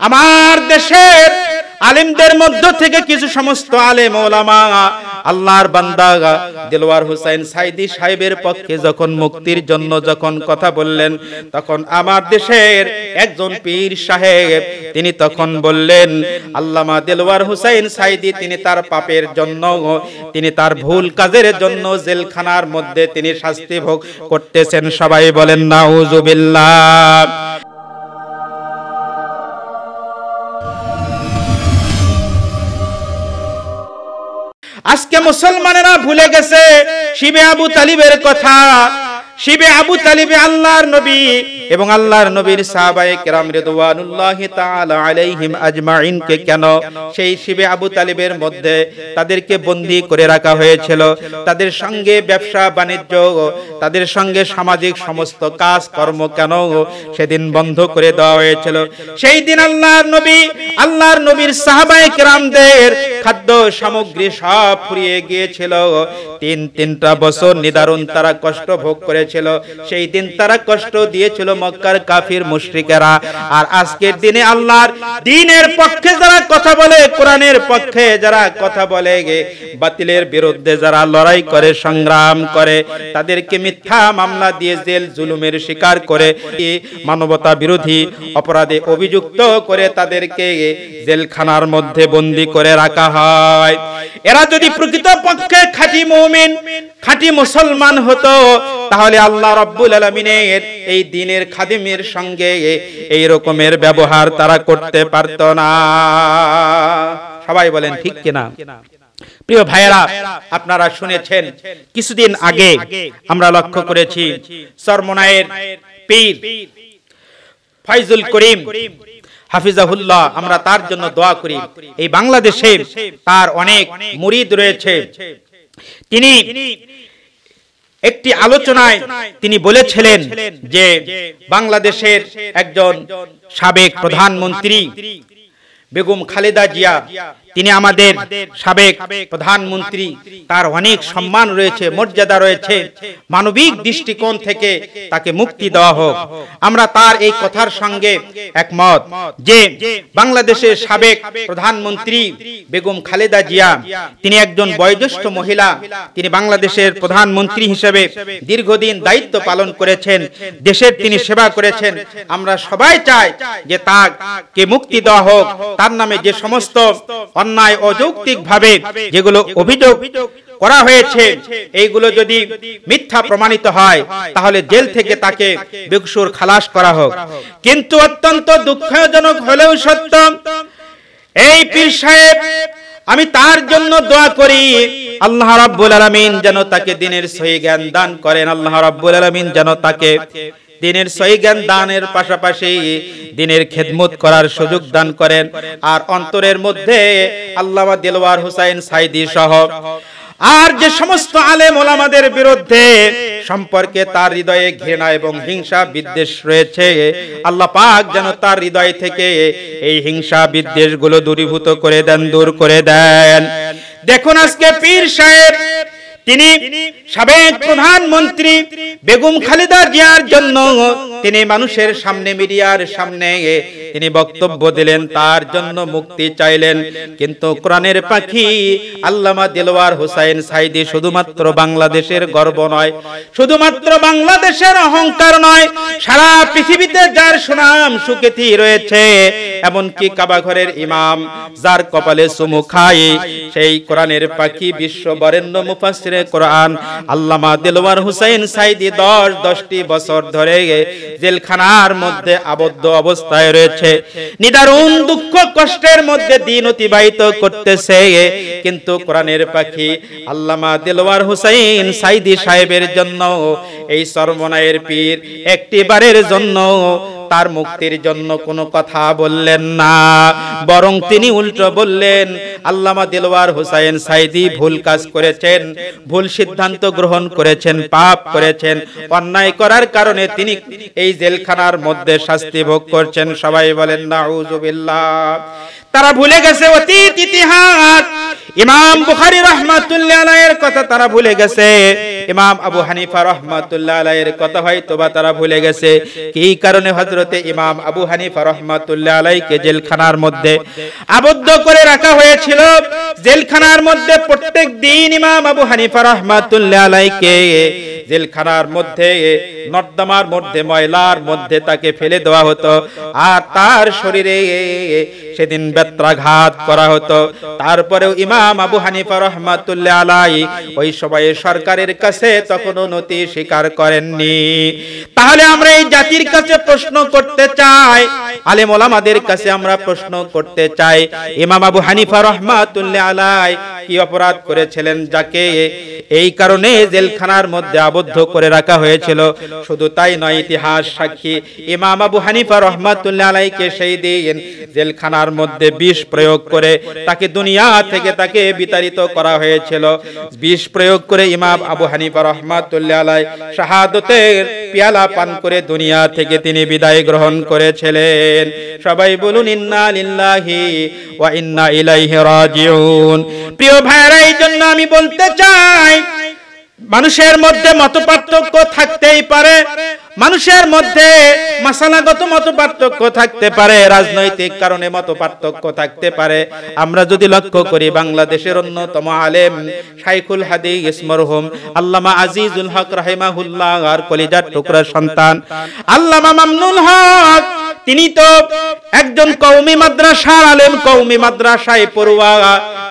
আমার দেশের আলেমদের মধ্য থেকে কিছু সমস্ত আলেম ওলামা আল্লাহর বান্দা দেলোয়ার হোসেন সাইদি সাহেবের পক্ষে যখন মুক্তির জন্য যখন কথা বললেন, তখন আমার দেশের একজন পীর সাহেব তিনি তখন বললেন, আল্লামা দেলোয়ার হোসেন সাইদি তিনি তার পাপের জন্য, তিনি তার ভুল কাজের জন্য জেলখানার মধ্যে তিনি শাস্তি ভোগ করতেছেন। সবাই বলেন নাউজুবিল্লাহ। আজকে মুসলমানেরা ভুলে গেছে শিবে আবু তালিবের কথা। শিবে আবু তালিবে আল্লাহর নবী এবং আল্লাহর নবীর সাহাবায়ে কেরাম রিদওয়ানুল্লাহি তাআলা আলাইহিম আজমাইন কে কেন সেই শিবে আবু তালিবের মধ্যে তাদেরকে বন্দী করে রাখা হয়েছিল? তাদের সঙ্গে ব্যবসা বাণিজ্য, তাদের সঙ্গে সামাজিক সমস্ত কাজ কর্ম কেন সেদিন বন্ধ করে দেওয়া হয়েছিল? সেই দিন আল্লাহর নবীর সাহাবায়ে কেরামদের খাদ্য সামগ্রী সব ফুরিয়ে গিয়েছিল। তিনটা বছর নিদারুণ তারা কষ্ট ভোগ করেছিল। সেই দিন তারা কষ্ট দিয়েছিল মক্কার কাফির মুশরিকেরা। আর আজকের দিনে আল্লাহর দ্বীনের পক্ষে যারা কথা বলে, কোরআনের পক্ষে যারা কথা বলে, বাতিলের বিরুদ্ধে যারা লড়াই করে, সংগ্রাম করে, তাদেরকে মিথ্যা মামলা দিয়ে জেল জুলুমের শিকার করে, মানবতা বিরোধী অপরাধে অভিযুক্ত করে তাদেরকে জেলখানার মধ্যে বন্দী করে রাখা হয়। এরা যদি প্রকৃতপক্ষে খাঁটি মুমিন, খাঁটি মুসলমান হতো, তাহলে আল্লাহ রাব্বুল আলামিনের এই দ্বীনের খাদিমের সঙ্গে এই রকমের ব্যবহার তারা করতে পারত না। সবাই বলেন ঠিক কিনা? প্রিয় ভাইয়েরা, আপনারা শুনেছেন কিছুদিন আগে আমরা লক্ষ্য করেছি চরমোনাইয়ের পীর ফয়জুল করিম হাফিজাহুল্লাহ, আমরা তার জন্য দোয়া করি। এই বাংলাদেশে তার অনেক মুরিদ রয়েছে। তিনি একটি আলোচনায় তিনি বলেছিলেন যে বাংলাদেশের একজন সাবেক প্রধানমন্ত্রী বেগম খালেদা জিয়া, তিনি আমাদের সাবেক প্রধানমন্ত্রী, তার অনেক সম্মান রয়েছে, মর্যাদা রয়েছে, মানবিক দৃষ্টিকোণ থেকে তাকে মুক্তি দেওয়া হোক। আমরা তার এই কথার সঙ্গে একমত যে বাংলাদেশের সাবেক প্রধানমন্ত্রী বেগম খালেদা জিয়া তিনি একজন বয়োজ্যেষ্ঠ মহিলা, তিনি বাংলাদেশের প্রধানমন্ত্রী হিসেবে দীর্ঘদিন দায়িত্ব পালন করেছেন, দেশের তিনি সেবা করেছেন। আমরা সবাই চাই যে তাকে মুক্তি দেওয়া হোক। তার নামে যে সমস্ত অন্যায় অযৌক্তিক ভাবে যেগুলো অভিযোগ করা হয়েছে, এইগুলো যদি মিথ্যা প্রমাণিত হয়, তাহলে জেল থেকে তাকে বেকসুর খালাস করা হোক। কিন্তু অত্যন্ত দুঃখজনক হলেও সত্য, এই পীর সাহেব, আমি তার জন্য দোয়া করি আল্লাহ রাব্বুল আলামিন যেন তাকে দ্বীনের সহি জ্ঞান দান করেন। আল্লাহ রাব্বুল আলামিন যেন তাকে দ্বীনের সহি জ্ঞান দানের পাশাপাশি দ্বীনের খেদমত করার সুযোগ দান করেন। আর অন্তরের মধ্যে আল্লামা দেলোয়ার হোসেন সাইদি সহ আর যে সমস্ত আলেম ওলামাদের বিরুদ্ধে সম্পর্কে তার হৃদয়ে ঘৃণা এবং হিংসা বিদ্বেষ রয়েছে, আল্লাহ পাক যেন তার হৃদয় থেকে এই হিংসা বিদ্বেষ গুলো দূরীভূত করে দেন, দূর করে দেন। দেখুন আজকে পীর সাহেব তিনি সাবেক প্রধানমন্ত্রী বেগম খালেদা জিয়ার জন্য তিনি মানুষের সামনে, মিডিয়ার সামনে তিনি বক্তব্য দিলেন, তার জন্য মুক্তি চাইলেন। কিন্তু কোরআনের পাখি আল্লামা দেলোয়ার হোসেন সাইদি শুধুমাত্র বাংলাদেশের গর্ব নয়, শুধুমাত্র বাংলাদেশের অহংকার নয়, সারা পৃথিবীতে যার সুনাম সুখ্যাতি রয়েছে, এমনকি কাবা ঘরের ইমাম যার কপালে চুমু খায়, সেই কোরআনের পাখি বিশ্ব বরেণ্য মুফাসসিরে কোরআন আল্লামা দেলোয়ার হোসেন সাইদি 10টি বছর ধরে জেলখানার মধ্যে আবদ্ধ অবস্থায় রয়েছে, নিদারুণ দুঃখ কষ্টের মধ্যে দিন অতিবাহিত করতেছে। কিন্তু কোরআনের পাখি আল্লামা দেলোয়ার হোসেন সাইদি সাহেবের জন্য এই চরমোনাইয়ের পীর একটিবারের জন্য তার মুক্তির জন্য কোনো কথা বললেন না, বরং তিনি উল্টো বললেন আল্লামা দেলোয়ার হোসেন সাইদি ভুল কাজ করেছেন, ভুল সিদ্ধান্ত গ্রহণ করেছেন, পাপ করেছেন, অন্যায় করার কারণে তিনি এই জেলখানার মধ্যে শাস্তি ভোগ করছেন। সবাই বলেন নাউজুবিল্লাহ। তারা ভুলে গেছে অতীত ইতিহাস, ইমাম বুখারী রাহমাতুল্লাহ আলাইহির কথা তারা ভুলে গেছে। ইমাম আবু হানিফা রাহমাতুল্লাহ আলাইহির কথা হয়তোবা তারা ভুলে গেছে। কি কারণে হযরতে ইমাম আবু হানিফা রাহমাতুল্লাহ আলাইহিকে জেলখানার মধ্যে আবদ্ধ করে রাখা হয়েছিল। জেলখানার মধ্যে প্রত্যেক দিন ইমাম আবু হানিফা রাহমাতুল্লাহ আলাইহিকে জেলখানার মধ্যে নর্দমার মধ্যে ময়লার মধ্যে তাকে ফেলে দেওয়া হতো আর তার শরীরে সেদিন বেত্রাঘাত করা হতো। তারপরেও ইমাম আবু হানিফা রাহমাতুল্লাহ আলাইহি ওই সময়ে সরকারের কাছে তখনও নতি স্বীকার করেননি। তাহলে আমরা এই জাতির কাছে প্রশ্ন করতে চাই, আলেম ওলামাদের কাছে আমরা প্রশ্ন করতে চাই, ইমাম আবু হানিফা রাহমাতুল্লাহ আলাইহি কি অপরাধ করেছিলেন যাকে এই কারণে জেলখানার মধ্যে আবদ্ধ করে রাখা হয়েছিল? শুধু তাই নয়, ইতিহাস সাক্ষী ইমাম আবু হানিফা রাহমাতুল্লাহ আলাইহিকে সেই দিন জেলখানার মধ্যে বিষ প্রয়োগ করে তাকে দুনিয়া থেকে তাকে বিতাড়িত করা হয়েছিল। বিষ প্রয়োগ করে ইমাম আবু হানিফা রাহমাতুল্লাহ আলাইহি শাহাদাতের পেয়ালা পান করে দুনিয়া থেকে তিনি বিদায় গ্রহণ করেছিলেন। সবাই বলুন ইন্না লিল্লাহি ওয়া ইন্না ইলাইহি রাজিউন। প্রিয় ভাইরা, এই জন্য আমি বলতে চাই, মানুষের মধ্যে মতপার্থক্য থাকতেই পারে, মানুষের মধ্যে মাসালাগত মতপার্থক্য থাকতে পারে, রাজনৈতিক কারণে মতপার্থক্য থাকতে পারে। আমরা যদি লক্ষ্য করি, বাংলাদেশের অন্যতম আলেম শাইখুল হাদিস মরহুম আল্লামা আজিজুল হক রাহিমাহুল্লাহ আর কলিজার টুকরা সন্তান আল্লামা মামনুল হক, তিনি তো একজন কওমি মাদ্রাসার আলেম, কওমি মাদ্রাসায় পড়ুয়া,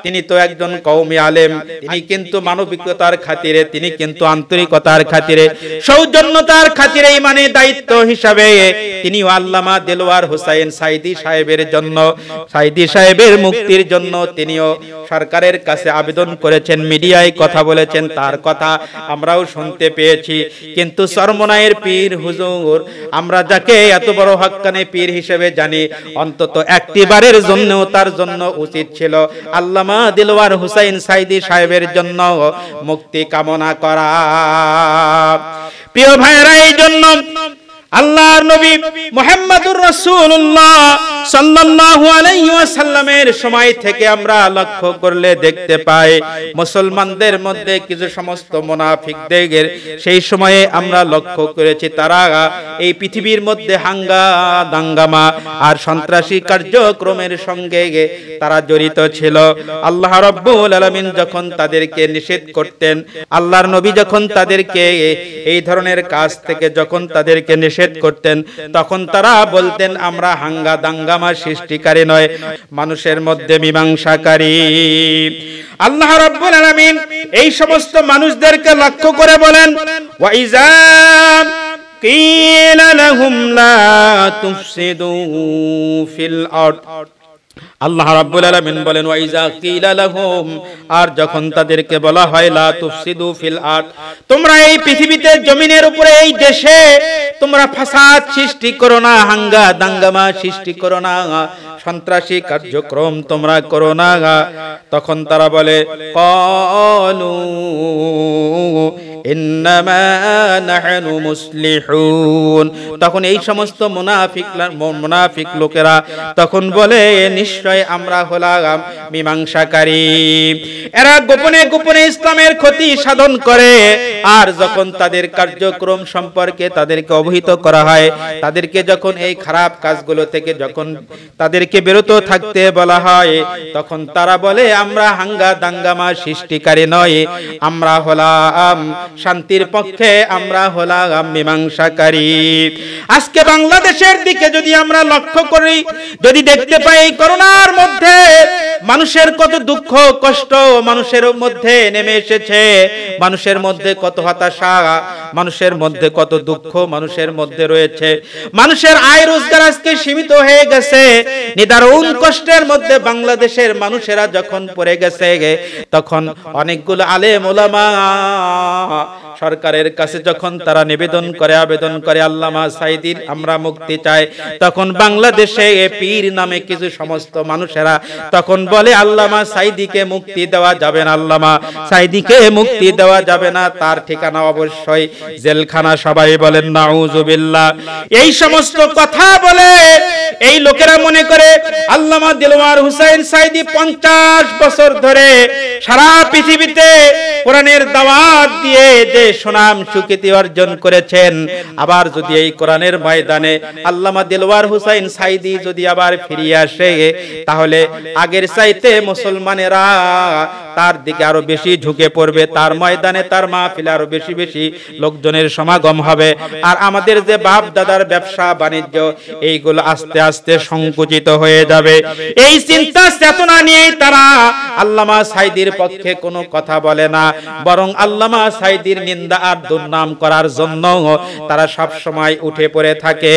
তিনি তো একজন কওমি আলেম। তিনি কিন্তু মানবিকতার খাতিরে, তিনি কিন্তু আন্তরিকতার খাতিরে, সৌজন্যতার খাতিরে, মানে দায়িত্ব হিসাবে তিনি আল্লামা দেলোয়ার হোসেন সাইদি সাহেবের জন্য, সাইদি সাহেবের মুক্তির জন্য তিনিও সরকারের কাছে আবেদন করেছেন, মিডিয়ায় কথা বলেছেন, তার কথা আমরাও শুনতে পেয়েছি। কিন্তু চরমনাইয়ের পীর হুজুর, আমরা যাকে এত বড় হক্কানে পীর হিসেবে জানি, অন্তত একটিবারের জন্য তার জন্য উচিত ছিল আল্লামা দেলোয়ার হোসেন সাইদি সাহেবের জন্য মুক্তি কামনা করা। প্রিয় ভাইরা, এই জন্য আল্লাহর নবী মুহাম্মদুর রাসূলুল্লাহ সাল্লাল্লাহু আলাইহি ওয়াসাল্লামের সময় থেকে আমরা লক্ষ্য করলে দেখতে পাই, মুসলমানদের মধ্যে কিছু সমস্ত মুনাফিকদের সেই সময়ে আমরা লক্ষ্য করেছি, তারা এই পৃথিবীর মধ্যে দাঙ্গামা আর সন্ত্রাসী কার্যক্রমের সঙ্গে তারা জড়িত ছিল। আল্লাহ রাব্বুল আলামিন যখন তাদেরকে নিষেধ করতেন, আল্লাহর নবী যখন তাদেরকে এই ধরনের কাজ থেকে যখন তাদেরকে নিষেধ করতেন, তখন তারা বলতেন আমরা দাঙ্গামা সৃষ্টিকারী নয়, মানুষের মধ্যে মীমাংসাকারী। আল্লাহ রাব্বুল আলামিন এই সমস্ত মানুষদেরকে লক্ষ্য করে বলেন, ওয়া ইযা কিলা লাহুম লা তুফসিদু ফিল আরদ, আল্লাহ রাব্বুল আলামিন বলেন ওয়া ইযা কিলা লাহুম, আর যখন তাদেরকে বলা হয় লা তুফসিদু ফিল আরদ, তোমরা এই পৃথিবীতে জমিনের উপরে এই দেশে তোমরা ফাসাদ সৃষ্টি করো না, দাঙ্গামা সৃষ্টি করো না, সন্ত্রাসী কার্যক্রম তোমরা করো না, তখন তারা বলে ক্বালু ইন্নামা নাহনু মুসলিহুন, তখন এই সমস্ত মুনাফিক লোকেরা তখন বলে নিশ্চয় আমরা হলাম মীমাংসাকারী। এরা গোপনে গোপনে ইসলামের ক্ষতি সাধন করে, আর যখন তাদের কার্যক্রম সম্পর্কে তাদেরকে অবহিত করা হয়, তাদেরকে যখন এই খারাপ কাজগুলো থেকে যখন তাদেরকে বিরত থাকতে বলা হয়, তখন তারা বলে আমরা দাঙ্গামা সৃষ্টিকারী নয়, আমরা হলাম শান্তির পক্ষে, আমরা হলাম মীমাংসাকারী। আজকে বাংলাদেশের দিকে যদি আমরা লক্ষ্য করি, যদি দেখতে পাই করোনার মধ্যে মানুষের কত দুঃখ কষ্ট মানুষের মধ্যে নেমে এসেছে, মানুষের মধ্যে কত হতাশা, মানুষের মধ্যে কত দুঃখ মানুষের মধ্যে রয়েছে, মানুষের আয় রোজগার আজকে সীমিত হয়ে গেছে, নিদারুণ কষ্টের মধ্যে বাংলাদেশের মানুষেরা যখন পড়ে গেছে, তখন অনেকগুলো আলেম ওলামা সরকারের কাছে যখন তারা আবেদন করে আল্লামা সাইদির আমরা মুক্তি চাই, তখন বাংলাদেশে পীর নামে কিছু সমস্ত মানুষেরা তখন বলে আল্লামা সাইদিকে মুক্তি দেওয়া যাবে না, আল্লামা সাইদিকে মুক্তি দেওয়া যাবে না, তার ঠিকানা অবশ্যই জেলখানা। সবাই বলেন নাউজুবিল্লাহ। এই সমস্ত কথা বলে এই লোকেরা মনে করে আল্লামা দেলোয়ার হোসেন সাইদি 50 বছর ধরে সারা পৃথিবীতে কোরআনের দাওয়াত দিয়ে যে সুনাম সুখ্যাতি অর্জন করেছেন। আবার যদি এই কোরআনের ময়দানে আল্লামা দেলওয়ার হুসাইন সাইদি যদি আবার ফিরে আসে, তাহলে আগের চাইতে মুসলমানেরা তার দিকে আরো বেশি ঝুঁকে পড়বে, তার ময়দানে তার মাহফিলে আরো বেশি বেশি লোকজনের সমাগম হবে। আর আমাদের যে বাপ দাদার ব্যবসা বাণিজ্য এইগুলো আস্তে আস্তে সংকুচিত হয়ে যাবে। এই চিন্তা চেতনা নিয়েই তারা আল্লামা সাইদির পক্ষে কোনো কথা বলে না, বরং আল্লামা সাইদির নিন্দা আর দুর্নাম করার জন্য তারা সব সময় উঠে পড়ে থাকে।